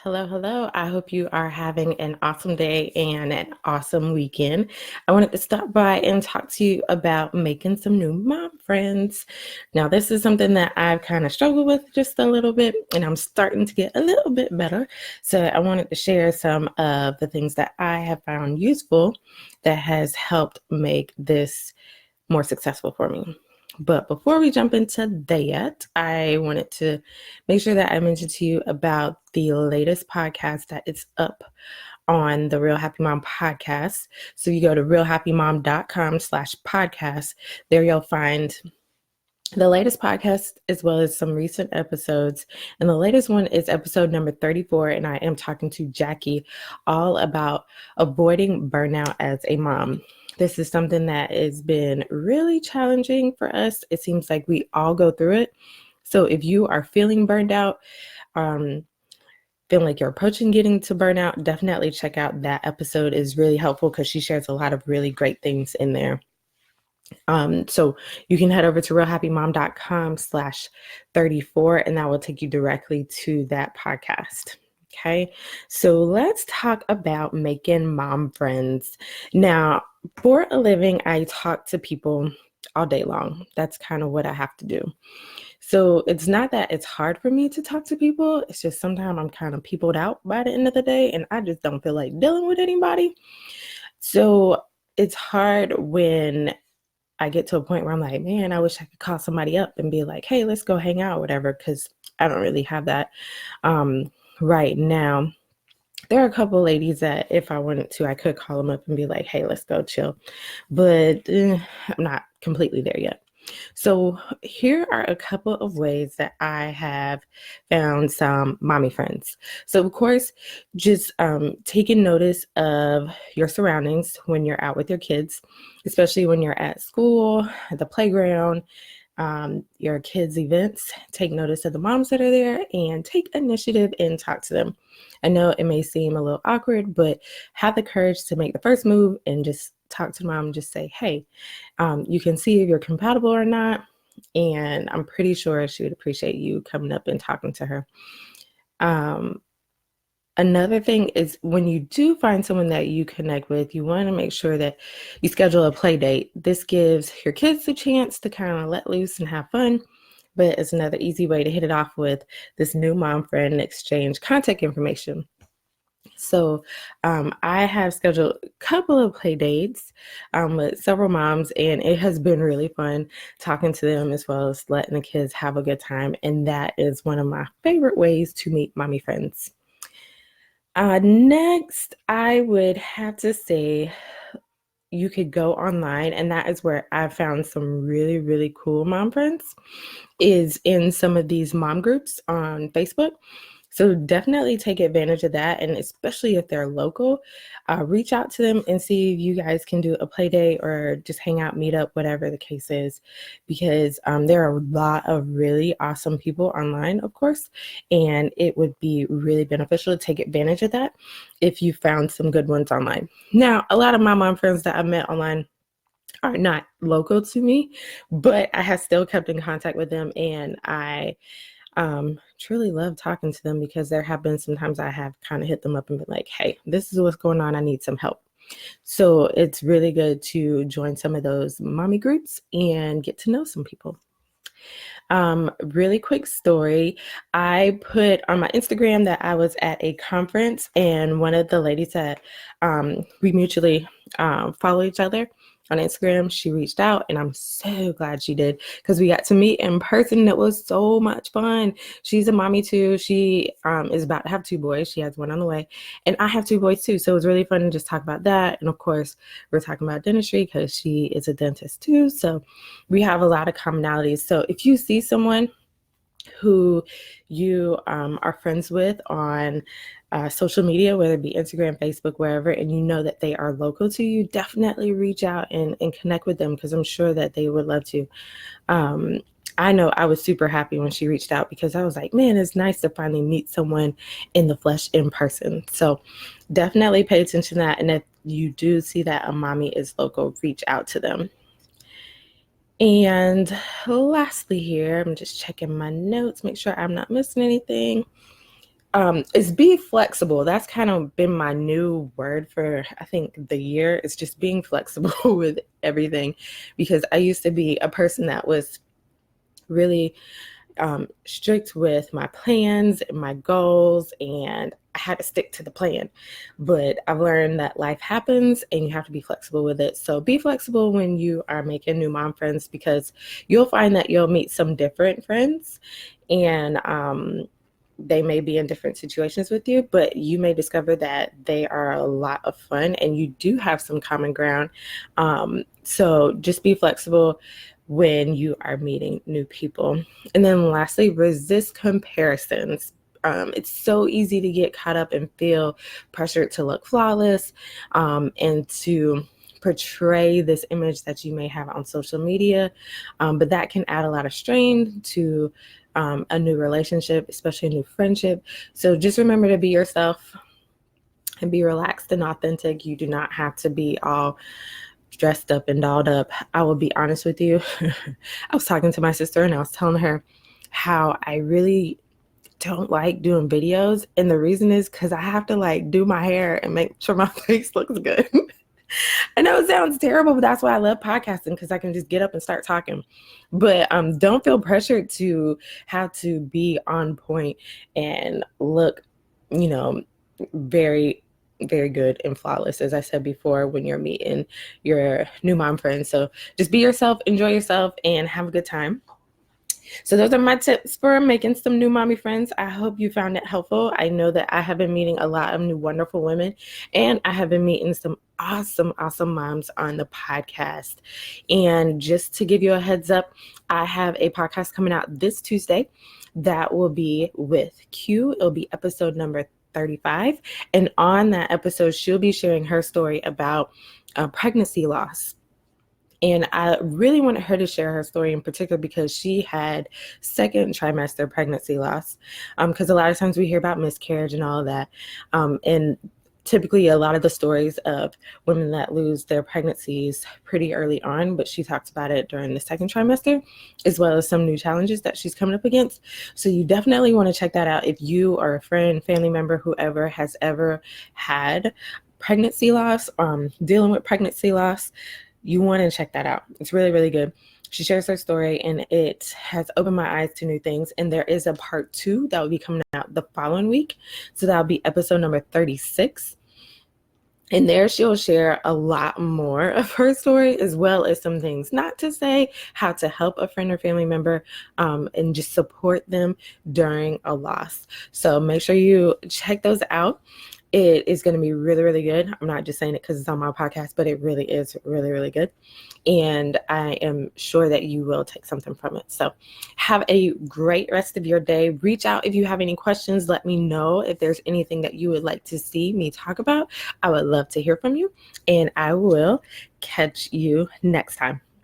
Hello, hello. I hope you are having an awesome day and an awesome weekend. I wanted to stop by and talk to you about making some new mom friends. Now, this is something that I've kind of struggled with just a little bit, and I'm starting to get a little bit better. So, I wanted to share some of the things that I have found useful that has helped make this more successful for me. But before we jump into that, I wanted to make sure that I mentioned to you about the latest podcast that is up on the Real Happy Mom podcast. So you go to realhappymom.com/podcast. There you'll find the latest podcast as well as some recent episodes. And the latest one is episode number 34. And I am talking to Jackie all about avoiding burnout as a mom. This is something that has been really challenging for us. It seems like we all go through it. So if you are feeling burned out, feeling like you're approaching getting to burnout, definitely check out that episode. Is really helpful because she shares a lot of really great things in there. So you can head over to realhappymom.com/34 and that will take you directly to that podcast. Okay, so let's talk about making mom friends. Now, for a living, I talk to people all day long. That's kind of what I have to do. So it's not that it's hard for me to talk to people. It's just sometimes I'm kind of peopled out by the end of the day and I just don't feel like dealing with anybody. So it's hard when I get to a point where I'm like, man, I wish I could call somebody up and be like, hey, let's go hang out or whatever, because I don't really have that right now. There are a couple ladies that if I wanted to, I could call them up and be like, hey, let's go chill. But I'm not completely there yet. So here are a couple of ways that I have found some mommy friends. So of course, just taking notice of your surroundings when you're out with your kids, especially when you're at school, at the playground, your kids' events. Take notice of the moms that are there and take initiative and talk to them. I know it may seem a little awkward, but have the courage to make the first move and just talk to mom and just say, hey, you can see if you're compatible or not. And I'm pretty sure she would appreciate you coming up and talking to her. Another thing is when you do find someone that you connect with, you want to make sure that you schedule a play date. This gives your kids a chance to kind of let loose and have fun, but it's another easy way to hit it off with this new mom friend and exchange contact information. So I have scheduled a couple of play dates with several moms, and it has been really fun talking to them as well as letting the kids have a good time. And that is one of my favorite ways to meet mommy friends. Next, I would have to say you could go online, and that is where I found some really, really cool mom friends, is in some of these mom groups on Facebook. So definitely take advantage of that. And especially if they're local, reach out to them and see if you guys can do a play day or just hang out, meet up, whatever the case is, because there are a lot of really awesome people online, of course, and it would be really beneficial to take advantage of that if you found some good ones online. Now, a lot of my mom friends that I met online are not local to me, but I have still kept in contact with them, and I truly love talking to them because there have been some times I have kind of hit them up and been like, hey, this is what's going on. I need some help. So it's really good to join some of those mommy groups and get to know some people. Really quick story. I put on my Instagram that I was at a conference, and one of the ladies that we mutually follow each other on Instagram, she reached out, and I'm so glad she did because we got to meet in person. It was so much fun. She's a mommy too. She is about to have two boys. She has one on the way, and I have two boys too. So it was really fun to just talk about that. And of course, we're talking about dentistry because she is a dentist too. So we have a lot of commonalities. So if you see someone who you are friends with on social media, whether it be Instagram, Facebook, wherever, and you know that they are local to you, definitely reach out and connect with them because I'm sure that they would love to. I know I was super happy when she reached out because I was like, man, it's nice to finally meet someone in the flesh in person. So definitely pay attention to that. And if you do see that a mommy is local, reach out to them. And lastly here, I'm just checking my notes, make sure I'm not missing anything. Is be flexible. That's kind of been my new word for, I think, the year. It's just being flexible with everything, because I used to be a person that was really strict with my plans and my goals, and I had to stick to the plan. But I've learned that life happens and you have to be flexible with it. So be flexible when you are making new mom friends, because you'll find that you'll meet some different friends, and they may be in different situations with you, but you may discover that they are a lot of fun and you do have some common ground. So just be flexible when you are meeting new people. And then lastly, resist comparisons. It's so easy to get caught up and feel pressured to look flawless, and to portray this image that you may have on social media. But that can add a lot of strain to a new relationship, especially a new friendship. So just remember to be yourself and be relaxed and authentic. You do not have to be all dressed up and dolled up. I will be honest with you. I was talking to my sister and I was telling her how I really don't like doing videos. And the reason is because I have to like do my hair and make sure my face looks good. I know it sounds terrible, but that's why I love podcasting, because I can just get up and start talking. But don't feel pressured to have to be on point and look, you know, very, very good and flawless, as I said before, when you're meeting your new mom friends. So just be yourself, enjoy yourself, and have a good time. So those are my tips for making some new mommy friends. I hope you found it helpful. I know that I have been meeting a lot of new wonderful women, and I have been meeting some awesome, awesome moms on the podcast. And just to give you a heads up, I have a podcast coming out this Tuesday that will be with Q. It'll be episode number 35. And on that episode, she'll be sharing her story about pregnancy loss. And I really wanted her to share her story in particular because she had second trimester pregnancy loss. Because a lot of times we hear about miscarriage and all of that. And typically a lot of the stories of women that lose their pregnancies pretty early on, but she talks about it during the second trimester, as well as some new challenges that she's coming up against. So you definitely want to check that out if you or a friend, family member, whoever has ever had pregnancy loss, dealing with pregnancy loss. You want to check that out. It's really, really good. She shares her story and it has opened my eyes to new things. And there is a part 2 that will be coming out the following week. So that'll be episode number 36. And there she'll share a lot more of her story, as well as some things, not to say how to help a friend or family member, and just support them during a loss. So make sure you check those out. It is going to be really, really good. I'm not just saying it because it's on my podcast, but it really is really, really good. And I am sure that you will take something from it. So have a great rest of your day. Reach out if you have any questions. Let me know if there's anything that you would like to see me talk about. I would love to hear from you. And I will catch you next time.